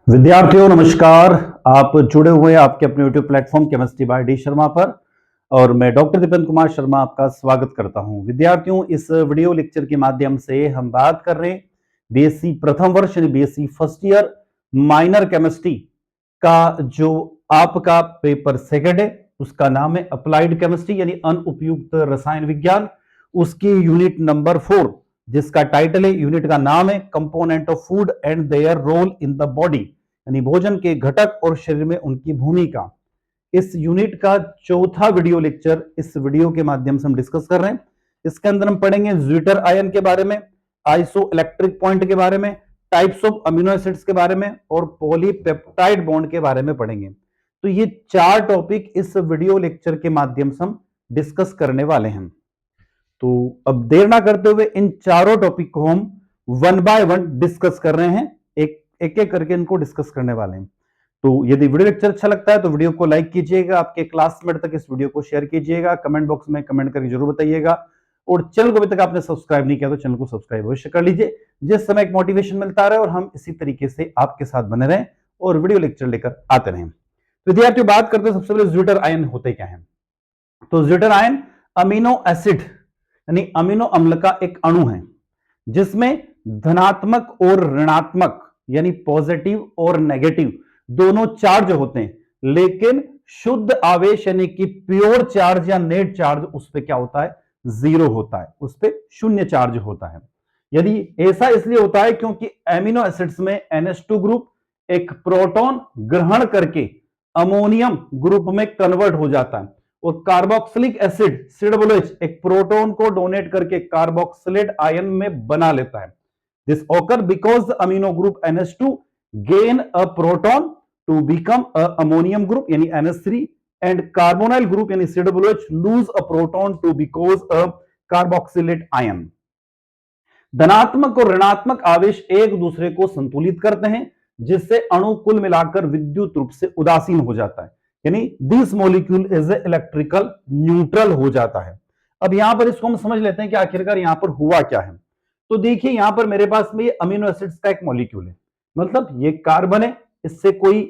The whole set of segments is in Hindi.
विद्यार्थियों नमस्कार। आप जुड़े हुए हैं आपके अपने YouTube platform chemistry bye D Sharma पर और मैं डॉक्टर दीपेंद्र कुमार शर्मा आपका स्वागत करता हूं। विद्यार्थियों, इस वीडियो लेक्चर के माध्यम से हम बात कर रहे हैं बीएससी प्रथम वर्ष यानी BSc first year minor chemistry का जो आपका पेपर सेकंड है, उसका नाम है अप्लाइड केमिस्ट्री यानी अनुपयुक्त रसायन विज्ञान। उसकी यूनिट नंबर 4 जिसका टाइटल है, यूनिट का नाम है component of food and their role in the body यानी भोजन के घटक और शरीर में उनकी भूमिका। इस यूनिट का चौथा वीडियो लेक्चर इस वीडियो के माध्यम से हम डिस्कस कर रहे हैं। इसके अंदर हम पढ़ेंगे ज्विटर आयन के बारे में, आइसो इलेक्ट्रिक पॉइंट के बारे में, टाइप्स ऑफ अमीनो एसिड्स के बारे में और पॉलीपेप्टाइड बॉन्ड के बारे में पढ़ेंगे। तो ये चार टॉपिक इस वीडियो लेक्चर के माध्यम से हम डिस्कस करने वाले हैं। तो अब देर ना करते हुए इन चारों टॉपिक को हम वन बाय वन डिस्कस कर रहे हैं, एक एक करके इनको डिस्कस करने वाले हैं। तो यदि वीडियो लेक्चर अच्छा लगता है तो वीडियो को लाइक कीजिएगा, आपके क्लासमेट तक इस वीडियो को शेयर कीजिएगा, कमेंट बॉक्स में कमेंट करके जरूर बताइएगा और चैनल को अभी तक आपने सब्सक्राइब नहीं किया तो चैनल को सब्सक्राइब अवश्य कर लीजिए, जिस समय एक मोटिवेशन मिलता रहे और हम इसी तरीके से आपके साथ बने रहें और वीडियो लेक्चर लेकर आते रहें। विद्यार्थियों, बात करते हैं सबसे पहले ज्विटर आयन होते क्या है। तो ज्विटर आयन अमीनो एसिड यानी अमीनो अम्ल का एक अणु है जिसमें धनात्मक और ऋणात्मक यानी पॉजिटिव और नेगेटिव दोनों चार्ज होते हैं, लेकिन शुद्ध आवेश यानी कि प्योर चार्ज या नेट चार्ज उस पर क्या होता है, जीरो होता है, उस पर शून्य चार्ज होता है। यदि ऐसा इसलिए होता है क्योंकि एमिनो एसिड्स में NH2 ग्रुप एक प्रोटॉन ग्रहण करके अमोनियम ग्रुप में कन्वर्ट हो जाता है और कार्बोक्सिलिक एसिड COOH एक प्रोटॉन को डोनेट करके कार्बोक्सिलेट आयन में बना लेता है। This occur because the amino group NH2 gain a proton to become a ammonium group यानी NH3 and carbonyl group यानी COOH lose a proton to because a carboxylate ion। धनात्मक और ऋणात्मक आवेश एक दूसरे को संतुलित करते हैं जिससे अणु कुल मिलाकर विद्युत रूप से उदासीन हो जाता है, यानी this molecule is electrical neutral हो जाता है। अब यहां पर इसको हम समझ लेते हैं कि आखिरकार यहां पर हुआ क्या है। तो देखिए यहां पर मेरे पास में ये अमीनो एसिड्स का एक मॉलिक्यूल है, मतलब ये कार्बन है, इससे कोई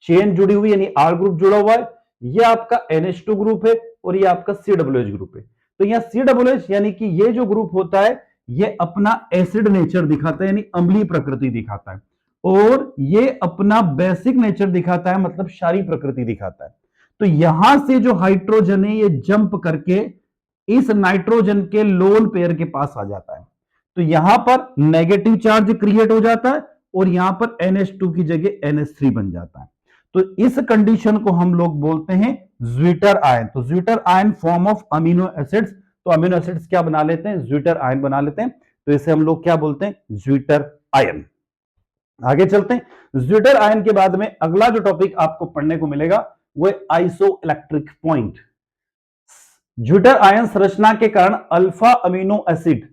चेन जुड़ी हुई यानी R ग्रुप जुड़ा हुआ है, ये आपका NH2 ग्रुप है और ये आपका COOH ग्रुप है। तो यहां COOH यानी कि ये जो ग्रुप होता है ये अपना एसिड नेचर दिखाता है यानी अम्लीय प्रकृति दिखाता है, और ये अपना बेसिक नेचर दिखाता है मतलब क्षारीय प्रकृति दिखाता है। तो यहां से जो हाइड्रोजन है ये जंप करके इस नाइट्रोजन के लोन पेयर के पास आ जाता है, तो यहां पर नेगेटिव चार्ज क्रिएट हो जाता है और यहां पर NH2 की जगह NH3 बन जाता है। तो इस कंडीशन को हम लोग बोलते हैं ज्विटर आयन। तो zwitter ion form of amino acids, तो अमीनो एसिड्स क्या बना लेते हैं, ज्विटर आयन बना लेते हैं, तो इसे हम लोग क्या बोलते हैं, ज्विटर आयन। आगे चलते हैं। ज्विटर आयन के बाद में अगला जो टॉपिक आपको पढ़ने को मिलेगा वो है iso electric point. Zwitter ion संरचना के कारण अल्फा अमीनो एसिड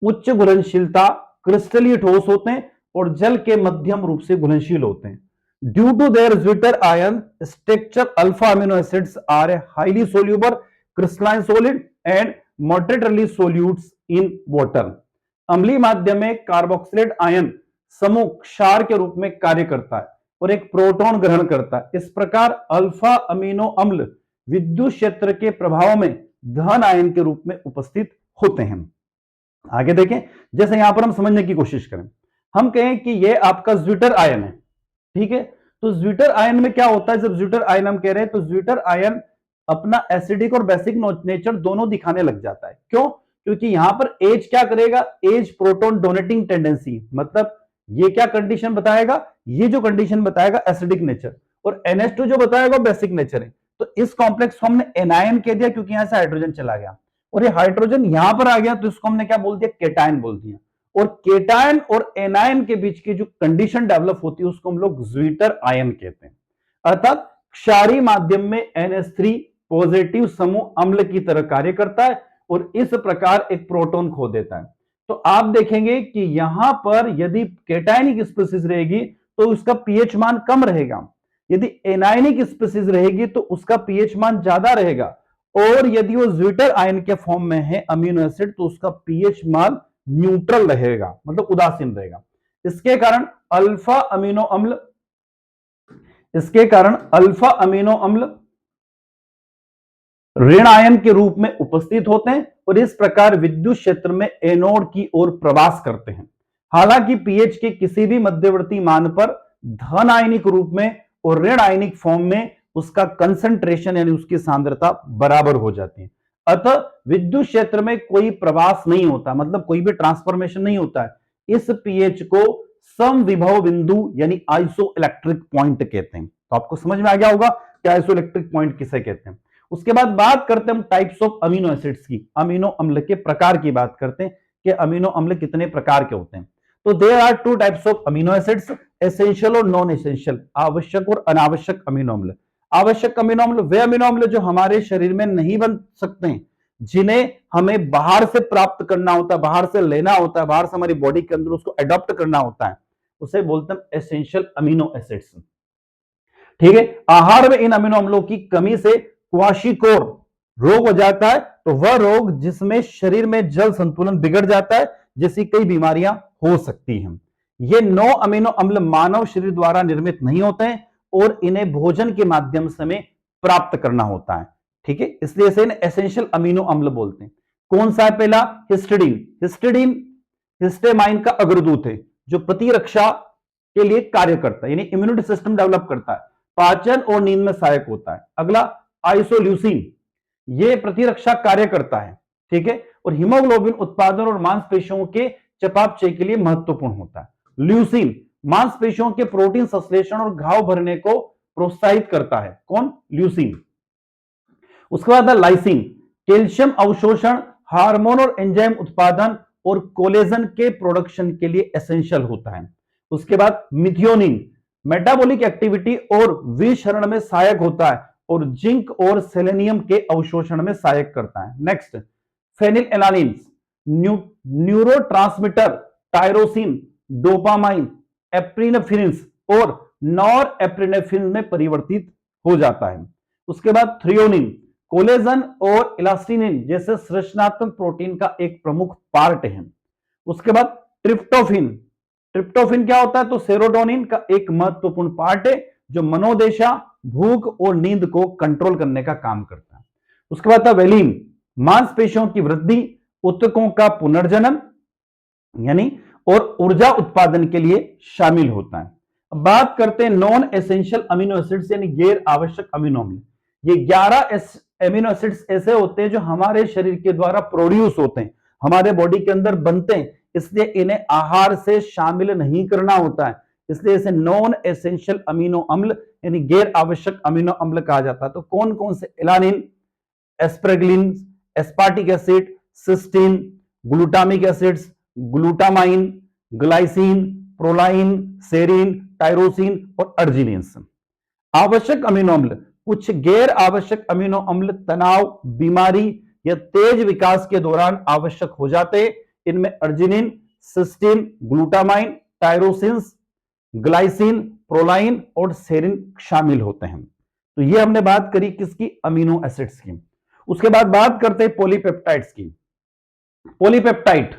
उच्च घुलनशीलता क्रिस्टलीय ठोस होते हैं और जल के मध्यम रूप से घुलनशील होते हैं। Due to their zwitter ion structure alpha amino acids are a highly soluble crystalline solid and moderately solutes in water. अम्लीय माध्यम में कार्बोक्सिलेट आयन समूह क्षार के रूप में कार्य करता है और एक प्रोटॉन ग्रहण करता है। इस प्रकार अल्फा अमीनो अम्ल विद्युत क्षेत्र के प्रभाव में धन आयन के रूप में उपस्थित होते हैं। आगे देखें, जैसे यहां पर हम समझने की कोशिश करें, हम कहें कि यह आपका ज्विटर आयन है, ठीक है। तो ज्विटर आयन में क्या होता है, जब ज्विटर आयन हम कह रहे हैं तो ज्विटर आयन अपना एसिडिक और बेसिक नेचर दोनों दिखाने लग जाता है। क्यों? क्योंकि यहां पर एज क्या करेगा, एज प्रोटॉन डोनेटिंग टेंडेंसी, मतलब ये क्या कंडीशन बताएगा, ये जो कंडीशन बताएगा एसिडिक नेचर, और NH2 जो बताएगा बेसिक नेचर है। तो इस कॉम्प्लेक्स को हमने एनायन कह दिया क्योंकि यहां से हाइड्रोजन चला गया और ये हाइड्रोजन यहां पर आ गया, तो इसको हमने क्या बोल दिया, केटायन बोल दिया। और केटायन और एनायन के बीच की जो कंडीशन डेवलप होती है उसको हम लोग ज्विटर आयन कहते हैं। अर्थात क्षारीय माध्यम में NH3 पॉजिटिव समूह अम्ल की तरह कार्य करता है और इस प्रकार एक प्रोटॉन खो देता है। तो आप देखेंगे कि यहां पर यदि केटायनिक स्पीसीज रहेगी तो उसका पीएच मान कम रहेगा, यदि एनायनिक स्पीसीज रहेगी तो उसका पीएच मान ज्यादा रहेगा, और यदि वो ज्विटर आयन के फॉर्म में है अमीनो एसिड तो उसका पीएच मान न्यूट्रल रहेगा, मतलब उदासीन रहेगा। इसके कारण अल्फा अमीनो अम्ल इसके कारण अल्फा अमीनो अम्ल ऋण आयन के रूप में उपस्थित होते हैं और इस प्रकार विद्युत क्षेत्र में एनोड की ओर प्रवास करते हैं। हालांकि पीएच के किसी भी मध्यवर्ती मान पर धन आयनिक रूप में और ऋण आयनिक फॉर्म में उसका कंसंट्रेशन यानी उसकी सांद्रता बराबर हो जाती है। अतः विद्युत क्षेत्र में कोई प्रवास नहीं होता, मतलब कोई भी ट्रांसफॉर्मेशन नहीं होता है। इस पीएच को समविभव बिंदु यानी आइसो इलेक्ट्रिक पॉइंट कहते हैं। तो आपको समझ में आ गया होगा कि आइसो इलेक्ट्रिक पॉइंट किसे कहते हैं। उसके बाद बात करते हैं हम टाइप्स ऑफ अमीनो एसिड्स की, अमीनो अम्ल के प्रकार की बात करते हैं कि अमीनो अम्ल कितने प्रकार के होते हैं। तो there are two types of amino acids, essential और नॉन एसेंशियल, आवश्यक और अनावश्यक अमीनो अम्ल। आवश्यक अमीनो अम्ल वे अमीनो अम्ल जो हमारे शरीर में नहीं बन सकते हैं, जिन्हें हमें बाहर से प्राप्त करना होता है, बाहर से लेना होता है, बाहर से हमारी बॉडी के अंदर उसको अडॉप्ट करना होता है, उसे बोलते हैं एसेंशियल अमीनो एसिड्स। ठीक है, आहार में इन अमीनो अम्लों की कमी से क्वाशिकोर रोग हो जाता है, तो वह रोग जिसमें शरीर में जल संतुलन बिगड़ जाता है, जैसी कई बीमारियां हो सकती हैं। ये 9 अमीनो अम्ल मानव शरीर द्वारा निर्मित नहीं होते हैं और इन्हें भोजन के माध्यम से हमें प्राप्त करना होता है। ठीक है, इसलिए इसे एसेंशियल अमीनो अम्ल बोलते हैं। कौन सा है पहला? हिस्टिडीन। हिस्टिडीन हिस्टेमाइन का अग्रदूत है जो प्रतिरक्षा के लिए कार्य करता है, यानी इम्यूनिटी सिस्टम डेवलप करता है, पाचन और नींद में सहायक होता है। अगला आइसोल्यूसिन, यह प्रतिरक्षा कार्य करता है। ठीक है, और हीमोग्लोबिन उत्पादन और मांसपेशियों के चयापचय के लिए महत्वपूर्ण होता है। ल्यूसिन मांसपेशियों के प्रोटीन संश्लेषण और घाव भरने को प्रोत्साहित करता है। कौन? ल्यूसिन। उसके बाद लाइसिन, कैल्शियम अवशोषण, हार्मोन और एंजाइम उत्पादन और कोलेजन के प्रोडक्शन के लिए एसेंशियल होता है। उसके बाद मिथियोनिन, मेटाबॉलिक एक्टिविटी और विषरण में सहायक होता है और जिंक और सेलेनियम के अवशोषण में सहायक करता है। नेक्स्ट, फेनिलएलानिन, न्यूरोट्रांसमीटर टायरोसिन, डोपामाइन, एप्रिनेफ्रिन और नॉर एप्रिनेफ्रिन में परिवर्तित हो जाता है। उसके बाद थ्रियोनिन, कोलेजन और इलास्टिनिन जैसे संरचनात्मक प्रोटीन का एक प्रमुख पार्ट है। उसके बाद ट्रिप्टोफिन, ट्रिप्टोफिन क्या होता है? तो सेरोटोनिन का एक महत्वपूर्ण पार्ट है जो मनोदशा, भूख और नींद को कंट्रोल करने का काम करता है। उसके बाद था वेलिन, मांसपेशियों की वृद्धि, ऊतकों का पुनर्जनन यानी और ऊर्जा उत्पादन के लिए शामिल होता है। अब बात करते हैं नॉन एसेंशियल अमीनो एसिड्स यानी गैर आवश्यक अमीनो अम्ल। ये 11 अमीनो एसिड्स ऐसे होते हैं जो हमारे शरीर के द्वारा प्रोड्यूस होते हैं, हमारे बॉडी के अंदर बनते हैं, इसलिए इन्हें आहार से शामिल नहीं करना होता है, इसलिए इसे नॉन एसेंशियल अमीनो अम्ल यानी गैर आवश्यक अमीनो अम्ल कहा जाता है। तो कौन कौन से? Alanine, asparagine, aspartic acid, cysteine, glutamic acids, glutamine, glycine, proline, serine, tyrosine और अर्जिनिन। आवश्यक अमीनो अम्ल, कुछ गैर आवश्यक अमीनो अम्ल तनाव, बीमारी या तेज विकास के दौरान आवश्यक हो जाते हैं। इनमें arginine, cysteine, glutamine, tyrosine, glycine, proline और सेरिन शामिल होते हैं। तो ये हमने बात करी किसकी? अमीनो एसिड्स की। उसके बाद बात करते हैं पॉलीपेप्टाइड्स की। पॉलीपेप्टाइड,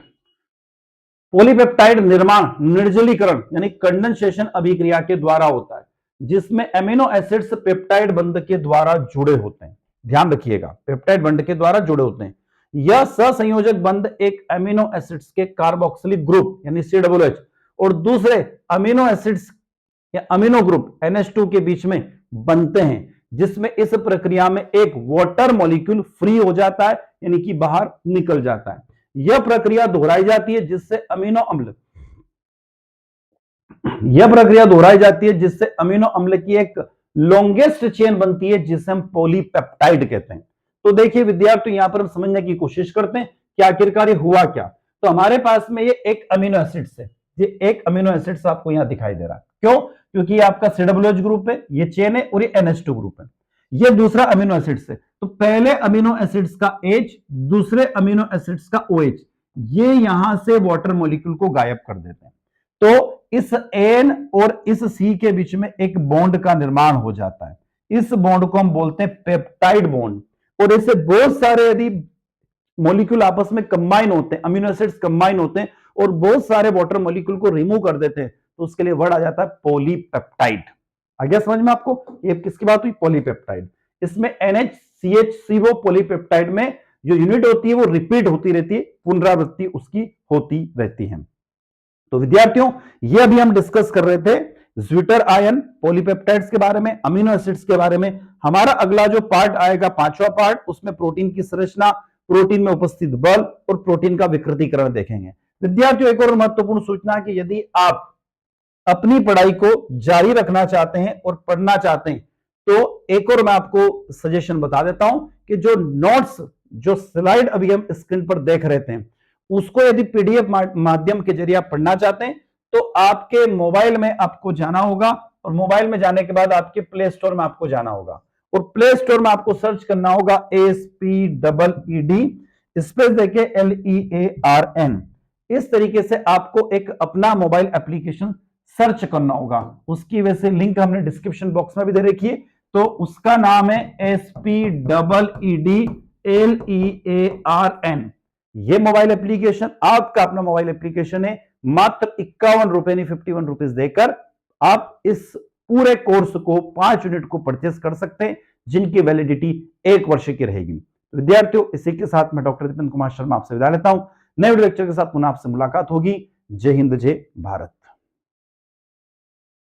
पॉलीपेप्टाइड निर्माण निर्जलीकरण यानी कंडेंसेशन अभिक्रिया के द्वारा होता है, जिसमें अमीनो एसिड्स पेप्टाइड बंध के द्वारा जुड़े होते हैं। ध्यान रखिएगा, पेप्टाइड बंध के द्वारा जुड़े होते हैं। यह सहसंयोजक बंध एक अमीनो एसिड्स के कार्बोक्सिलिक ग्रुप यानी COOH और दूसरे अमीनो एसिड्स या अमीनो ग्रुप NH2 के बीच में बनते हैं, जिसमें इस प्रक्रिया में एक वाटर मॉलिक्यूल फ्री हो जाता है यानी कि बाहर निकल जाता है। यह प्रक्रिया दोहराई जाती है जिससे अमीनो अम्ल जिससे अमीनो अम्ल की एक लॉन्गेस्ट चेन बनती है जिसे हम पॉलीपेप्टाइड कहते हैं। तो देखिए विद्यार्थी, यहां पर हम समझने की कोशिश करते हैं कि आखिरकार ये हुआ क्या। तो हमारे पास में ये एक अमीनो एसिड है, ये एक अमीनो एसिड आपको यहां दिखाई दे रहा है। क्यों? क्योंकि ये आपका COOH ग्रुप है, ये चेन है, और ये NH2 ग्रुप है। ये दूसरा अमीनो एसिड है, तो पहले अमीनो एसिड्स का H, दूसरे अमीनो एसिड्स का OH, ये यहां से वाटर मॉलिक्यूल को गायब कर देते हैं। तो इस N और इस C के बीच में एक बॉन्ड का निर्माण हो जाता है। इस बॉन्ड को हम बोलते हैं पेप्टाइड बॉन्ड। और ऐसे बहुत सारे यदि मॉलिक्यूल आपस में कंबाइन होते हैं, अमीनो एसिड्स कंबाइन होते हैं और बहुत सारे वाटर मॉलिक्यूल को रिमूव कर देते हैं, तो उसके लिए वर्ड आ जाता है पॉलीपेप्टाइड। आ गया समझ में आपको? ये किसकी बात हुई? पॉलीपेप्टाइड। इसमें NHCHCO पॉलीपेप्टाइड में जो यूनिट होती है वो रिपीट होती रहती है, पुनरावृत्ति उसकी होती रहती है। तो विद्यार्थियों, ये अभी हम डिस्कस कर रहे थे ज्विटर आयन, पॉलीपेप्टाइड्स के बारे में, अमीनो एसिड्स के बारे में। हमारा अगला जो पार्ट आएगा, पांचवा पार्ट, उसमें प्रोटीन की संरचना, प्रोटीन में उपस्थित बल और प्रोटीन का विकृतीकरण देखेंगे। विद्यार्थियों, एक और महत्वपूर्ण सूचना कि यदि आप अपनी पढ़ाई को जारी रखना चाहते हैं और पढ़ना चाहते हैं तो एक और मैं आपको सजेशन बता देता हूं कि जो नोट्स, जो स्लाइड अभी हम स्क्रीन पर देख रहे थे, उसको यदि पीडीएफ माध्यम के जरिए आप पढ़ना चाहते हैं तो आपके मोबाइल में आपको जाना होगा, और मोबाइल में जाने के बाद आपके प्ले स्टोर में आपको जाना होगा, और प्ले स्टोर में आपको सर्च करना होगा ASPEED स्पेस देके LEARN। इस तरीके से आपको एक अपना मोबाइल एप्लीकेशन सर्च करना होगा। उसकी वजह से लिंक हमने डिस्क्रिप्शन बॉक्स में भी दे रखी है, तो उसका नाम है SPEEDLEARN। ये मोबाइल एप्लीकेशन आपका अपना मोबाइल एप्लीकेशन है। मात्र 51 रुपए नहीं, 51 रुपीज देकर आप इस पूरे कोर्स को 5 यूनिट को परचेस कर सकते हैं, जिनकी वैलिडिटी 1 वर्ष की रहेगी। विद्यार्थियों, इसी के साथ मैं डॉक्टर दीपन कुमार शर्मा आपसे विदा लेता हूं। नए वीडियो लेक्चर के साथ पुनः आपसे मुलाकात होगी। जय हिंद, जय भारत।